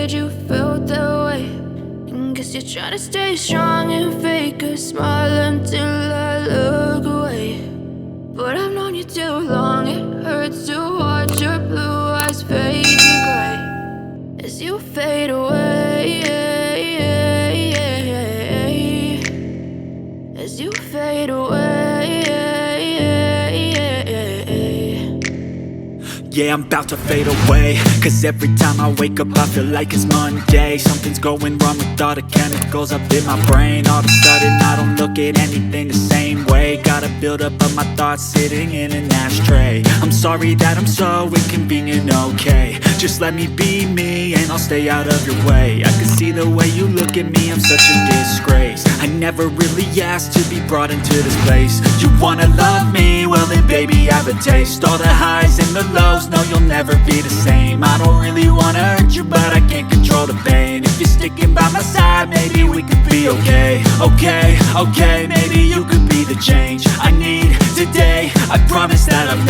figured you felt that way. And guess you're trying to stay strong and fake a smile until I look away. But I've known you too long, it hurts to watch your blue eyes fade to gray as you fade away, as you fade away. Yeah, I'm about to fade away, cause every time I wake up I feel like it's Monday. Something's going wrong with all the chemicals up in my brain. All of a sudden I don't look at anything the same way. Got a buildup of my thoughts sitting in an ashtray. I'm sorry that I'm so inconvenient, okay. Just let me be me and I'll stay out of your way. I can see the way you look at me, I'm such a disgrace. I never really asked to be brought into this place. You wanna love me? Well then baby have a taste. All the highs and the lows, no you'll never be the same. I don't really wanna hurt you but I can't control the pain. If you're sticking by my side maybe we could be okay. Okay, maybe you could be the change I need today. I promise that I've